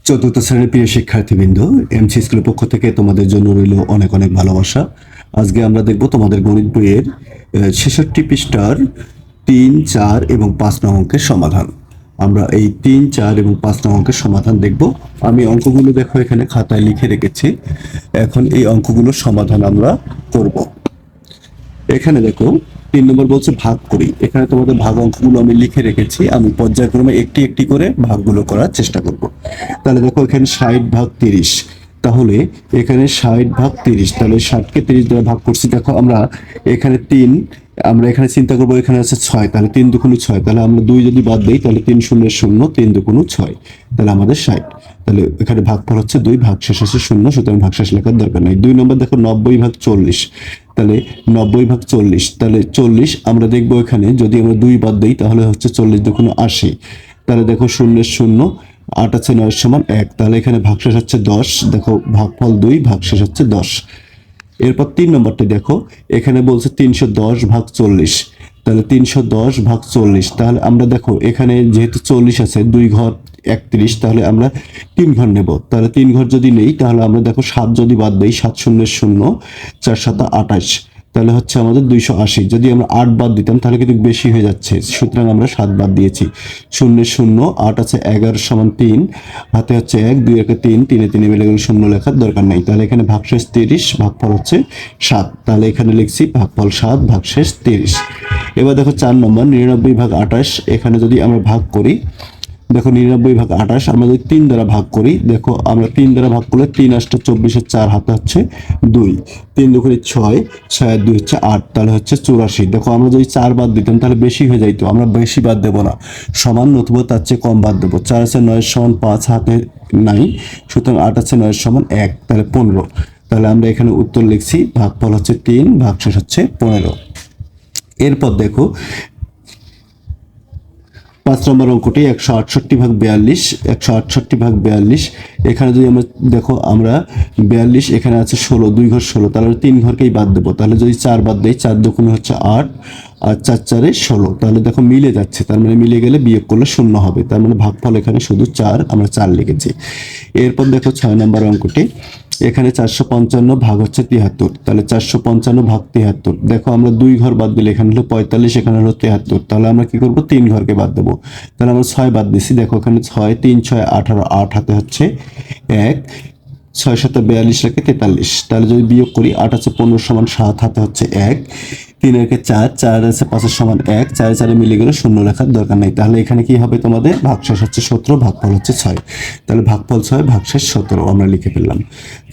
চতুর্থ শ্রেণীর প্রিয় শিক্ষার্থীবৃন্দ, এমসি স্কুলের পক্ষ থেকে তোমাদের জন্য রইল অনেক অনেক ভালোবাসা। আজকে আমরা দেখব তোমাদের গণিত বইয়ের 66 পৃষ্ঠার 3, 4 এবং 5 নং অঙ্কের সমাধান। আমরা এই 3, 4 এবং 5 নং অঙ্কের সমাধান দেখব। আমি অঙ্কগুলো দেখো এখানে খাতায় লিখে রেখেছি। এখন এই অঙ্কগুলোর সমাধান আমরা করব। এখানে দেখো 3 নম্বর বলছে ভাগ করি। এখানে তোমাদের ভাগ অঙ্কগুলো আমি লিখে রেখেছি। আমি পর্যায়ক্রমে একটি একটি করে ভাগগুলো করার চেষ্টা করব। তাহলে দেখো এখানে 60 ভাগ 30, তাহলে এখানে 60 ভাগ 30, তাহলে 60কে 30 দ্বারা ভাগ করছি। দেখো আমরা এখানে 3, আমরা এখানে চিন্তা করবো এখানে আছে 6, তাহলে 3 দুগুণ 6, তাহলে আমরা 2 যদি বাদ দিই তাহলে 3 শূন্য 0, 3 দুগুণ 6, তাহলে আমাদের 60। তাহলে এখানে ভাগফল হচ্ছে 2, ভাগশেষ হচ্ছে 0, সুতরাং ভাগশেষ লেখার দরকার নেই। 2 নম্বর দেখো 90 ভাগ 40, তাহলে 90 ভাগ 40, তাহলে 40 আমরা দেখবো এখানে যদি আমরা 2 বাদ দিই তাহলে হচ্ছে 40 দুগুণ 80, তাহলে দেখো 0 0, 8 আছে 9 সমান 1, তাহলে এখানে ভাগশেষ হচ্ছে 10। দেখো ভাগফল 2, ভাগশেষ হচ্ছে 10। এরপর 3 নম্বরটি দেখো এখানে বলছে 310 ভাগ 40, তাহলে 310 ভাগ 40, তাহলে আমরা দেখো এখানে যেহেতু 40 আছে 2 ঘর 31, তাহলে আমরা 3 ঘর নেব। তাহলে 3 ঘর যদি নেই তাহলে আমরা দেখো 7 যদি বাদ দিই, 7 শূন্য 0, 4 7 28, তাহলে হচ্ছে আমাদের 280। যদি আমরা 8 বাদ দিতাম তাহলে কিন্তু বেশি হয়ে যাচ্ছে, সুতরাং আমরা 7 বাদ দিয়েছি। 0 0, 8 আছে 11 সমান 3, হাতে হচ্ছে 1, 2 একে 3, 3 3 মিলে গেলে 0 লেখার দরকার নেই। তাহলে এখানে ভাগশেষ 30, ভাগফল হচ্ছে 7, তাহলে এখানে লিখছি ভাগফল 7, ভাগশেষ 30। এবার দেখো 4 নম্বর 99 ভাগ 28, এখানে যদি আমরা ভাগ করি, দেখো 99 ভাগ 28 আমরা যদি 3 দ্বারা ভাগ করি, দেখো আমরা 3 দ্বারা ভাগ করলে 3 8 24, 4 হাতে হচ্ছে 2, 3 দুগুণে 6, 6 আর 2 হচ্ছে 8, তাহলে হচ্ছে 84। দেখো আমরা যদি 4 বাদ দিতাম তাহলে বেশি হয়ে যাইতো, আমরা বেশি বাদ দেবো না, সমান নতুবা তার চেয়ে কম বাদ দেবো। 4 আছে 9 সমান 5, হাতে নাই, সুতরাং 8 আছে 9 সমান 1, তাহলে 15। তাহলে আমরা এখানে উত্তর লিখছি ভাগফল হচ্ছে 3, ভাগশেষ হচ্ছে 15। এরপর দেখো 5 নম্বর অঙ্কটি 168 ভাগ 42, 168 ভাগ 42, এখানে যদি আমরা দেখো আমরা 42 এখানে আছে 16, 2 ঘর 16, তাহলে 3 ঘরকেই বাদ দেবো। তাহলে যদি 4 বাদ দেই, 4 দুগুণে হচ্ছে 8, আর 4 4 16, তাহলে দেখো মিলে যাচ্ছে, তার মানে মিলে গেলে বিয়োগ করলে 0 হবে, তার মানে ভাগফল এখানে শুধু 4, আমরা 4 লিখেছি। এরপর দেখো 6 নম্বর অঙ্কটি এখানে 455 ভাগ হচ্ছে 73, তাহলে 455 ভাগ 73, দেখো আমরা 2 ঘর বাদ দিলে এখানে হলো 45, এখানে হলো 73, তাহলে আমরা কি করব 3 ঘরকে বাদ দেবো। তাহলে আমরা 6 বাদ দিছি, দেখো এখানে 6 3 6 18, 8 হাতে হচ্ছে 1, 6 7 42 লেখে 43, তাহলে যদি বিয়োগ করি 8 আছে 15 সমান 7, হাতে হচ্ছে 1, 3 একে 4, 4 আছে 5 সমান 1, 4 4 মিলে গেলে 0 লেখার দরকার নেই। তাহলে এখানে কি হবে তোমাদের ভাগশেষ হচ্ছে 17, ভাগফল হচ্ছে 6, তাহলে ভাগফল 6, ভাগশেষ 17 আমরা লিখে ফেললাম।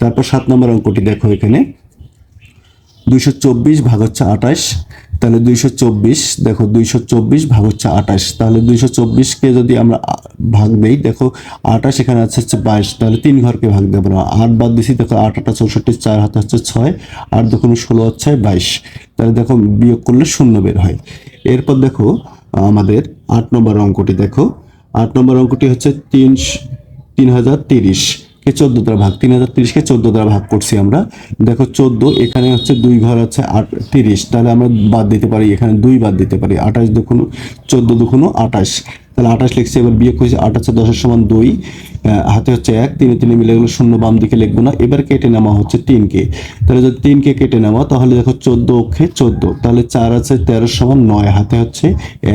তারপর 7 নম্বর অঙ্কটি দেখো এখানে 224 ভাগ হচ্ছে 28, তাহলে 224, দেখো 224 ভাগ হচ্ছে 28, তাহলে 224কে যদি আমরা ভাগ দেই, দেখো 28 এখানে আছে হচ্ছে 22, তাহলে 3 ঘরকে ভাগ দেবো না, 8 বাদ দিছি, দেখো 8 8 64, 4 হাতে হচ্ছে 6, 8 দুগুণে 16 হচ্ছে 22, তাহলে দেখো বিয়োগ করলে 0 বের হয়। এরপর দেখো আমাদের 8 নম্বর অঙ্কটি দেখো, 8 নম্বর অঙ্কটি হচ্ছে 3030 কে 14 দ্বারা ভাগ, 3030 কে 14 দ্বারা ভাগ করছি আমরা। দেখো 14, এখানে হচ্ছে 2 ঘর আছে 30, তাহলে আমরা বাদ দিতে পারি, এখানে 2 বাদ দিতে পারি, 28 দুগুণ 14 দুগুণ 28, তাহলে 28 লিখছি। এবার বিয়োগ করেছি, 8 আছে 10 সমান 2, হাতে হচ্ছে 1, 3 3 মিলে গেলে 0 বাম দিকে লিখবো না। এবার কেটে নেওয়া হচ্ছে 3কে, তাহলে যদি 3কে কেটে নেওয়া তাহলে দেখো 14 অক্ষে 14, তাহলে 4 আছে 13 সমান 9, হাতে হচ্ছে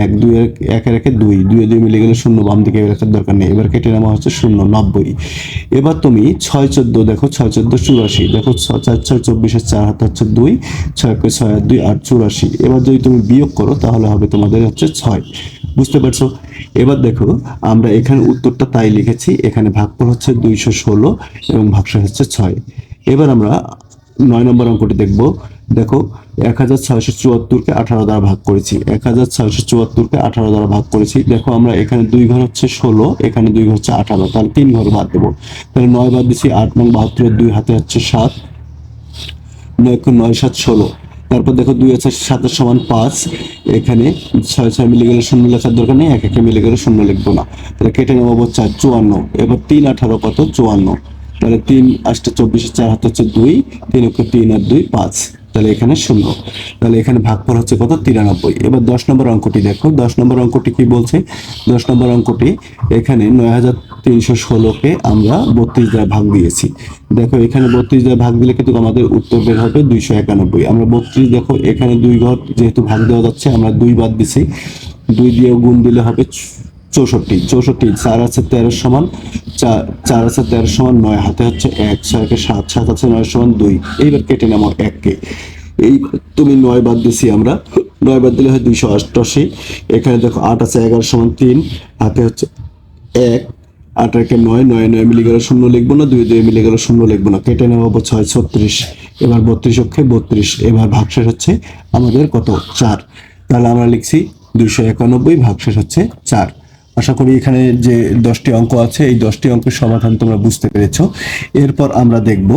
1, 2 1 রেখে 2, 2 2 মিলে গেলে 0 বাম দিকে রাখার দরকার নেই। এবার কেটে নেওয়া হচ্ছে 0 90। এবার তুমি 6 14, দেখো 6 14 84, দেখো 4 4 24, 4 হাতে হচ্ছে 2, 6 6 আর 2 8 84। এবার যদি তুমি বিয়োগ করো তাহলে হবে তোমাদের হচ্ছে 6, বুঝতে পারছো? এবার দেখো আমরা এখানে উত্তরটা তাই লিখেছি, এখানে ভাগফল হচ্ছে 216 এবং ভাগশেষ হচ্ছে 6। এবার আমরা 9 নম্বর অঙ্কটি দেখব। দেখো 1674কে 18 দ্বারা ভাগ করেছি, 1674কে 18 দ্বারা ভাগ করেছি। দেখো আমরা এখানে 2 ঘর হচ্ছে 16, এখানে 2 ঘর হচ্ছে 18, তাহলে 3 ঘর বাদ দেবো। তাহলে 9 বাদ দিচ্ছি, 8 9 72, 2 হাতে হচ্ছে 7, 9 9 7 16, তারপর দেখো 2 আছে 7 সমান 5, এখানে 6 6 মিলে গেলে 0 লেখার দরকার নেই, 1 1 মিলে গেলে 0 লিখবো না, তাহলে কেটে নেবো 4 54। এবার 3 18 কত 54, তাহলে 3 8 24, 4 হাতে হচ্ছে 2, 3 3 আর 2 5, তাহলে এখানে 0, তাহলে এখানে ভাগফল হচ্ছে কত 93। এবার 10 নম্বর অঙ্কটি দেখো, 10 নম্বর অঙ্কটি কি বলছে? 10 নম্বর অঙ্কটি এখানে 9316কে আমরা 32 দ্বারা ভাগ দিয়েছি। দেখো এখানে 32 দ্বারা ভাগ দিলে কিন্তু আমাদের উত্তর বের হবে 291। আমরা 32, দেখো এখানে 2 ঘর যেহেতু ভাগ দেওয়া যাচ্ছে, আমরা 2 বাদ দিছি, 2 দিয়ে গুণ দিলে হবে 64। 64, 4 আছে 13 সমান 4 আছে 13 সমান 9, হাতে হচ্ছে 1, 6 কে 7, 7 আছে 9 সমান 2। এইবার কেটে নাও 1 কে, এই তুমি 9 বাদ দিছি আমরা, 9 বাদ দিলে হয় 288। এখানে দেখো 8 আছে 11 সমান 3, হাতে হচ্ছে 1, 8 একে 9, 9 9 মিলে গেল 0 লিখবো না, 2 2 মিলে গেল 0 লিখবো না, কেটে নেওয়া হবে 6 36। এবার 32 অক্ষে 32, এবার ভাগশেষ হচ্ছে আমাদের কত 4, তাহলে আমরা লিখছি 291, ভাগশেষ হচ্ছে 4। আশা করি এখানে যে 10টি অঙ্ক আছে এই 10টি অঙ্কের সমাধান তোমরা বুঝতে পেরেছো। এরপর আমরা দেখব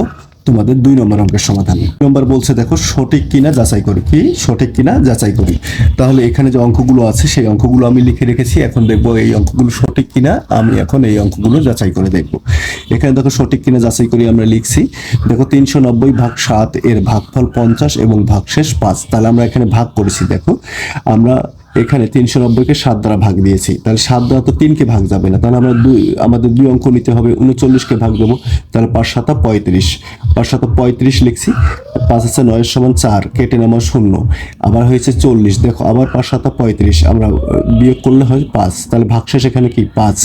তোমাদের 2 নম্বর অঙ্কের সমাধান। 2 নম্বর বলছে দেখো সঠিক কিনা যাচাই করি, কি সঠিক কিনা যাচাই করি। তাহলে এখানে যে অঙ্কগুলো আছে সেই অঙ্কগুলো আমি লিখে রেখেছি, এখন দেখব এই অঙ্কগুলো সঠিক কিনা, আমি এখন এই অঙ্কগুলো যাচাই করে দেখব। এখানে দেখো সঠিক কিনা যাচাই করি আমরা লিখছি, দেখো 390 ভাগ 7 এর ভাগফল 50 এবং ভাগশেষ 5। তাহলে আমরা এখানে ভাগ করেছি, দেখো আমরা এখানে 390কে 7 দ্বারা ভাগ দিয়েছি, তাহলে 7 দ্বারা তো 3কে ভাগ যাবে না, তাহলে আমরা আমাদের 2 অঙ্ক নিতে হবে, 39কে ভাগ দেবো, তাহলে 5 7 35, 5 7 35 লিখছি। 5 আছে 9 সমান 4, কেটে নেওয়া 0, আবার হয়েছে 40। দেখো আবার 5 7 35, আমরা বিয়োগ করলে হয় 5, তাহলে ভাগশেষ এখানে কি 5,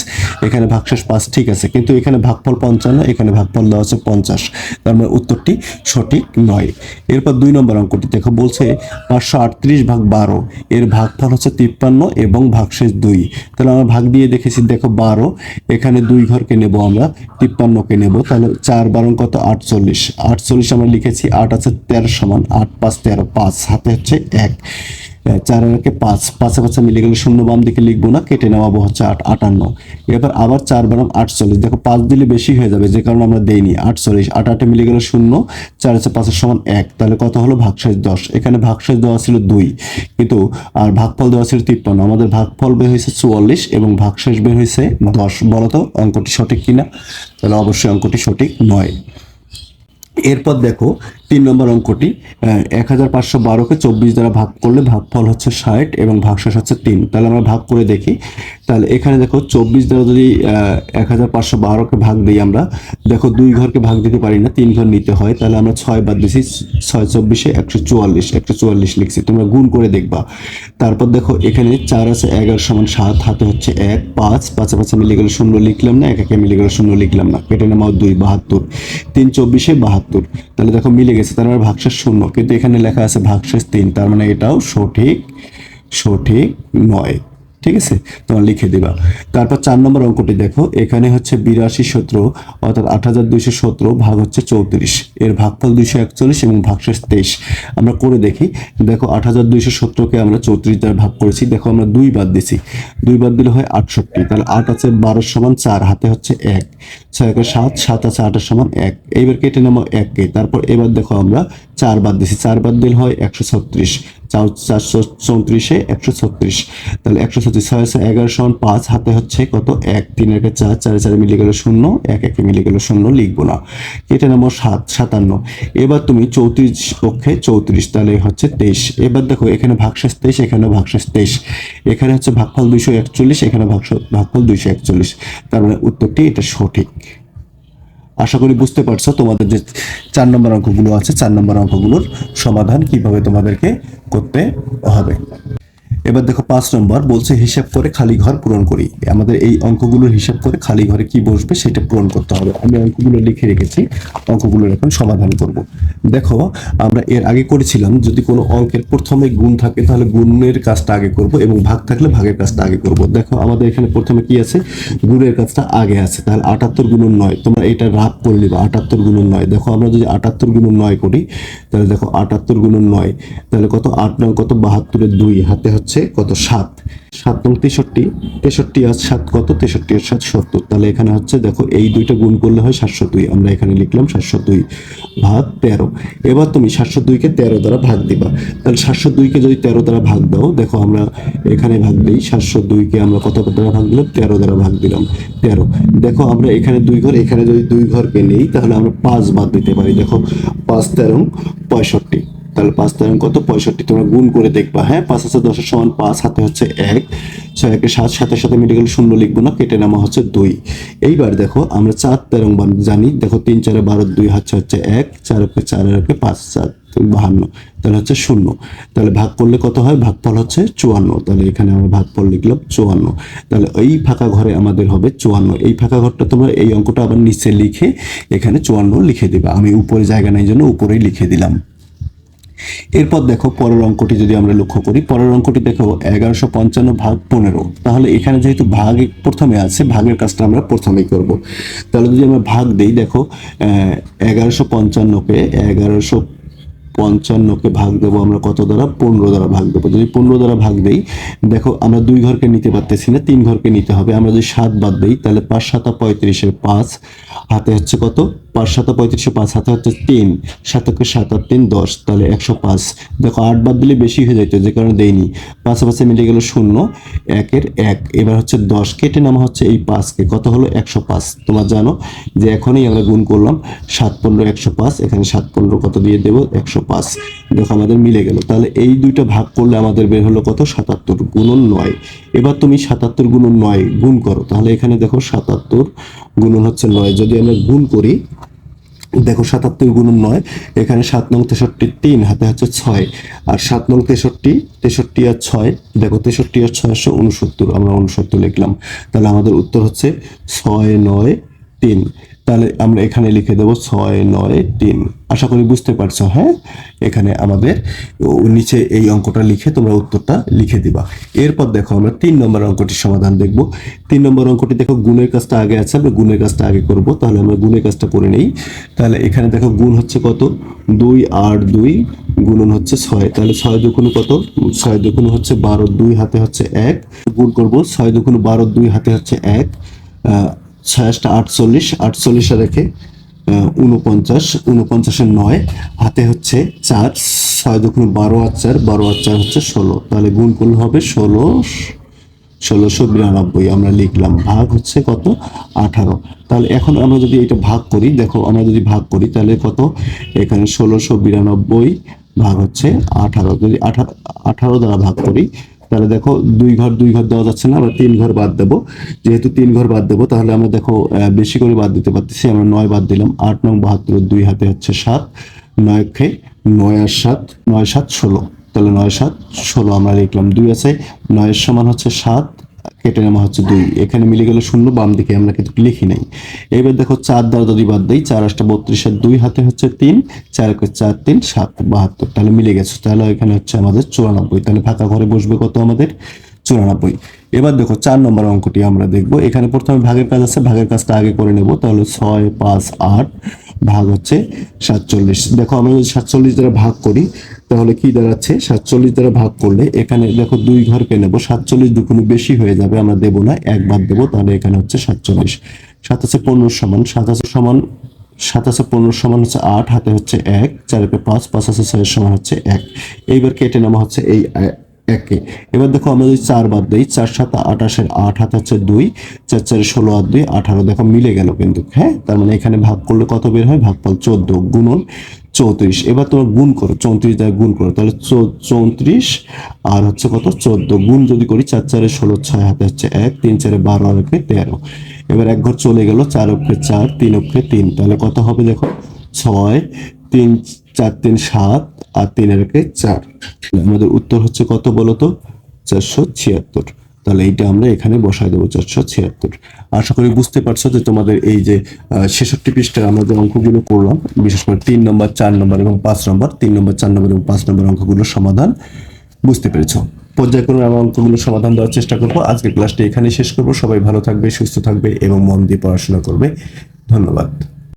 এখানে ভাগশেষ 5 ঠিক আছে, কিন্তু এখানে ভাগফল 55, এখানে ভাগফল দেওয়া আছে 50, তার মানে উত্তরটি সঠিক নয়। এরপর 2 নম্বর অঙ্কটি দেখো বলছে 538 ভাগ 12 এর ভাগফল হচ্ছে 53 এবং ভাগশেষ 2। তাহলে আমরা ভাগ দিয়ে দেখেছি, দেখো 12, এখানে 2 ঘরকে নেব আমরা, 53কে নেব, তাহলে 4 12 কত 48, 48 আমরা লিখেছি, 8 আছে 13 সমান 8 5 13, 5 হাতে হচ্ছে 1, 4 আর 1 5, 5 5 মিলে গেলে 0 বাম দিকে লিখবো না, কেটে নেওয়াবো হচ্ছে 8 58। এবার আবার 4 12 48, দেখো 5 দিলে বেশি হয়ে যাবে যে কারণে আমরা দেইনি 48, 8 8 মিলে গেলে 0, 4 আছে 5 সমান 1, তাহলে কত হলো ভাগশেষ 10। এখানে ভাগশেষ দেওয়া ছিল 2, কিন্তু আর ভাগফল দেওয়া ছিল 53, আমাদের ভাগফল বের হয়েছে 44 এবং ভাগশেষ বের হয়েছে 10। বলো তো অঙ্কটি সঠিক কিনা? তাহলে অবশ্যই অঙ্কটি সঠিক নয়। এরপর দেখো 3 নম্বর অঙ্কটি 1512কে 24 দ্বারা ভাগ করলে ভাগফল হচ্ছে 60 এবং ভাগশেষ হচ্ছে 3। তাহলে আমরা ভাগ করে দেখি, তাহলে এখানে দেখো 24 দ্বারা যদি 1512কে ভাগ দিই আমরা, দেখো 2 ঘরকে ভাগ দিতে পারি না, 3 ঘর নিতে হয়, তাহলে আমরা 6 বাদ দিছি, 6 24 144 লিখছি, তোমরা গুণ করে দেখবা। তারপর দেখো এখানে 4 আছে 11 সমান 7, হাতে হচ্ছে 1 5, 5 5 মিলে গেলে 0 লিখলাম না, 1 1 মিলে গেলে 0 লিখলাম না, কেটে নামাও 2 72, 3 24 72, তাহলে দেখো মিলে গেছে, তার মানে ভাগশেষ 0, কিন্তু এখানে লেখা আছে ভাগশেষ 3, তার মানে এটাও সঠিক নয়। ঠিক আছে, তোমরা লিখে দিবা। তারপর 4 নম্বর অঙ্কটি দেখো, এখানে হচ্ছে 8217 অর্থাৎ 8217 ভাগ হচ্ছে 34, এর ভাগফল 241 এবং ভাগশেষ 23। আমরা করে দেখি, দেখো 8217কে আমরা 34 দ্বারা ভাগ করেছি, দেখো আমরা 2 বাদ দিছি, 2 বাদ দিলে হয় 68, তাহলে 8 আছে 12 সমান 4, হাতে হচ্ছে 1, 6 একে 7, 7 আছে 8 সমান 1, এইবার কেটে নেবো 1 কে। তারপর এবার দেখো আমরা 4 বাদ দিছি, 4 বাদ দিলে হয় 136, 434 136, তাহলে 136, 6 আছে 11 সমান 5, হাতে হচ্ছে কত 1, 3 একে 4, 4 4 মিলে গেল 0, 1 1 মিলে গেল 0 লিখবো না, কেটে নেবো 7 57। এবার তুমি 34 পক্ষে 34, তাহলে হচ্ছে 23। এবার দেখো এখানে ভাগশেষ 23, এখানে ভাগশেষ 23, এখানে হচ্ছে ভাগফল 241, এখানে ভাগফল 241, তার মানে উত্তরটি এটা সঠিক। আশা করি বুঝতে পারছো তোমাদের যে 4 নম্বর অঙ্কগুলো আছে 4 নম্বর অঙ্কগুলোর সমাধান কিভাবে তোমাদেরকে করতে হবে। এবার দেখো 5 নম্বর বলছে হিসাব করে খালি ঘর পূরণ করি। আমাদের এই অঙ্কগুলোর হিসাব করে খালি ঘরে কি বসবে সেটা পূরণ করতে হবে। আমি অঙ্কগুলো লিখে রেখেছি, অঙ্কগুলোর এখন সমাধান করব। দেখো আমরা এর আগে করেছিলাম যদি কোনো অঙ্কের প্রথমে গুণ থাকে তাহলে গুণের কাজটা আগে করব এবং ভাগ থাকলে ভাগের কাজটা আগে করব। দেখো আমাদের এখানে প্রথমে কি আছে, গুণের কাজটা আগে আছে, তাহলে 78 গুণন 9, তোমরা এটা রাফ করে নিবা 78 গুণন 9। দেখো আমরা যদি 78 গুণন 9 করি তাহলে দেখো 78 গুণন 9, তাহলে কত 8 9 কত 72 এর 2, হাতে হচ্ছে কত 7, 7 9 63, 63 আর 7 কত 63 আর 7 70, তাহলে এখানে হচ্ছে দেখো এই দুইটা গুণ করলে হয় 702, আমরা এখানে লিখলাম 702 ভাগ 13। এবার তুমি 702 কে 13 দ্বারা ভাগ দিবা, তাহলে 702 কে যদি 13 দ্বারা ভাগ দাও, দেখো আমরা এখানে ভাগ দিই, 702 কে আমরা কত দ্বারা ভাগ দিলাম 13 দ্বারা ভাগ দিলাম 13। দেখো আমরা এখানে 2 ঘর, এখানে যদি 2 ঘরকে নেই তাহলে আমরা 5 বাদ দিতে পারি, দেখো 5 13 65, তাহলে 5 তেরং কত 65, তোমরা গুণ করে দেখবা। হ্যাঁ, 5 আছে 10 এর সমান 5, হাতে হচ্ছে 1, 6 একে 7, 7 সাথে মিলে গেলে 0 লিখবো না, কেটে নামা হচ্ছে 2। এইবার দেখো আমরা 4 তেরং জানি, দেখো 3 4 12, 2 হচ্ছে 1, 4 একে 4 একে 5, 4 52, তাহলে হচ্ছে 0। তাহলে ভাগ করলে কত হয়, ভাগফল হচ্ছে 54। তাহলে এখানে আমরা ভাগফল লিখলাম 54। তাহলে এই ফাঁকা ঘরে আমাদের হবে 54। এই ফাঁকা ঘরটা তোমরা এই অঙ্কটা আবার নিচে লিখে এখানে 54 লিখে দিবা। আমি উপরে জায়গা নাই জন্য উপরেই লিখে দিলাম। এরপর দেখো পরের অঙ্কটি যদি আমরা লক্ষ্য করি, পরের অঙ্কটি দেখো 1155 ভাগ 15। তাহলে এখানে যেহেতু ভাগ প্রথমে আছে, ভাগের কাজটা আমরা প্রথমেই করব। তাহলে যদি আমরা ভাগ দেই, দেখো 1155কে 1155কে ভাগ দেবো আমরা কত দ্বারা, 15 দ্বারা ভাগ দেবো। যদি 15 দ্বারা ভাগ দেই, দেখো আমরা 2 ঘরকে নিতে পারতেছি না, 3 ঘরকে নিতে হবে। আমরা যদি 7 বাদ দেই, তাহলে 5 7 35, 5 হাতে হচ্ছে কত, 5 7 35, 5 হাতে হচ্ছে 3, 7 7 আর 3 10, তাহলে 105। দেখো 8 বাদ দিলে বেশি হয়ে যাইতো, যে কারণে দেইনি। 5 5 মিলে গেল 0, 1 এর 1। এবার হচ্ছে 10, কেটে নামা হচ্ছে এই 5কে, কত হলো 105। তোমরা জানো যে এখনই আমরা গুণ করলাম, 7 15 105, এখানে 7 15 কত দিয়ে দেবো, 105। দেখো আমাদের মিলে গেল। তাহলে এই দুইটা ভাগ করলে আমাদের বের হলো কত, 77 গুণন 9। এবার তুমি 77 গুণন 9 গুণ করো, তাহলে এখানে দেখো 77 গুণন হচ্ছে 9। যদি আমরা গুণ করি, দেখো 77 গুণন 9, এখানে 7 নং 63, 3 হাতে হচ্ছে 6, আর 7 নং 63, 63 আর 6, দেখো 63 আর 6 69, আমরা 69 লিখলাম। তাহলে আমাদের উত্তর হচ্ছে 6 9 3। তাহলে আমরা এখানে লিখে দেবো 6 9 3। আশা করি বুঝতে পারছো। হ্যাঁ, এখানে আমাদের নিচে এই অঙ্কটা লিখে তোমরা উত্তরটা লিখে দিবা। এরপর দেখো আমরা 3 নম্বর অঙ্কটির সমাধান দেখব। 3 নম্বর অঙ্কটি দেখো গুণের কাজটা আগে আছে, আমরা গুণের কাজটা আগে করব। তাহলে আমরা গুণের কাজটা করে নেই। তাহলে এখানে দেখো গুণ হচ্ছে কত, 2 8 2 গুণন হচ্ছে 6। তাহলে 6 দুগুণ কত, 6 দুগুণ হচ্ছে 12, 2 হাতে হচ্ছে 1, গুণ করব 6 দুগুণ 12, 2 হাতে হচ্ছে 1, 6 48, 48 রেখে 49, 49 এর 9 হাতে হচ্ছে 4, 6 দুগুণ 12 আর 4, 12 আর 4 হচ্ছে 16। তাহলে গুণ করলে হবে 1692 আমরা লিখলাম। ভাগ হচ্ছে কত, 18। তাহলে এখন আমরা যদি এটা ভাগ করি, দেখো আমরা যদি ভাগ করি তাহলে কত, এখানে 1692 ভাগ হচ্ছে 18। যদি 18 দ্বারা ভাগ করি, তাহলে দেখো 2 ঘর দেওয়া যাচ্ছে না, আমরা 3 ঘর বাদ দেবো। যেহেতু 3 ঘর বাদ দেবো, তাহলে আমরা দেখো বেশি করে বাদ দিতে পারতেছি। আমরা 9 বাদ দিলাম, 8 9 72, 2 হাতে হচ্ছে 7, 9 কে 9 আর 7, 9 7 16। তাহলে 9 7 16 আমরা লিখলাম। 2 আছে, 9 এর সমান হচ্ছে 7, কেটে নেওয়া হচ্ছে 2, এখানে মিলে গেল 0, বাম দিকে আমরা কিন্তু লিখি নাই। এবার দেখো 4 দ্বারা যদি বাদ দেই, 4 8 32 আর 2 হাতে হচ্ছে 3, 4 4 3 7 72, তাহলে মিলে গেছে। তাহলে এখানে হচ্ছে আমাদের 94। তাহলে ফাঁকা ঘরে বসবে কত, আমাদের 94। এবার দেখো 4 নম্বর অঙ্কটি আমরা দেখব। এখানে প্রথমে ভাগের কাজ আছে, ভাগের কাজটা আগে করে নেব। তাহলে 6 5 8 ভাগ হচ্ছে 47। দেখো আমরা যদি 47 দ্বারা ভাগ করি, তাহলে কি দাঁড়াচ্ছে, 47 দ্বারা ভাগ করলে এখানে দেখো 2 ঘরকে নেব, 47 দুগুণ বেশি হয়ে যাবে, আমরা দেবো না, 1 বাদ দেবো। তাহলে এখানে হচ্ছে 47। 7 আছে 15 সমান, 7 আছে সমান, 7 আছে 15 সমান হচ্ছে 8, হাতে হচ্ছে 1, 4 এ 5, 5 আছে 6 সমান হচ্ছে 1। এইবার কেটে নেওয়া হচ্ছে এই 1কে। এবার দেখো আমরা যদি 4 বাদ দিই, 4 7 28, 8 হাতে হচ্ছে 2, 4 4 16 আর 2 18। দেখো মিলে গেল কিন্তু। হ্যাঁ, তার মানে এখানে ভাগ করলে কত বের হয়, ভাগফল 14 গুণন 34। এবার তোমরা গুণ করো, 34 দ্বারা গুণ করো, তাহলে 34 আর হচ্ছে কত 14, গুণ যদি করি 4 4 16, 6 হাতে হচ্ছে 1, 3 4 12 আর 1 13। এবার এক ঘর চলে গেল, 4 অক্ষে 4, 3 অক্ষে 3, তাহলে কত হবে দেখো, 6 3 4 3 7 আর 3 এর 4। আমাদের উত্তর হচ্ছে কত বলতো, 476। তাহলে এইটা আমরা এখানে বসায় দেবো, 476। আশা করি বুঝতে পারছো যে তোমাদের এই যে 66 পৃষ্ঠার আমরা যে অঙ্কগুলো করলাম, বিশেষ করে 3 নম্বর 4 নম্বর এবং 5 নম্বর, 3 নম্বর 4 নম্বর এবং 5 নম্বর অঙ্কগুলোর সমাধান বুঝতে পেরেছো। পর্যায়ক্রমে আমরা অঙ্কগুলোর সমাধান দেওয়ার চেষ্টা করবো। আজকের ক্লাসটি এখানেই শেষ করবো। সবাই ভালো থাকবে, সুস্থ থাকবে এবং মন দিয়ে পড়াশোনা করবে। ধন্যবাদ।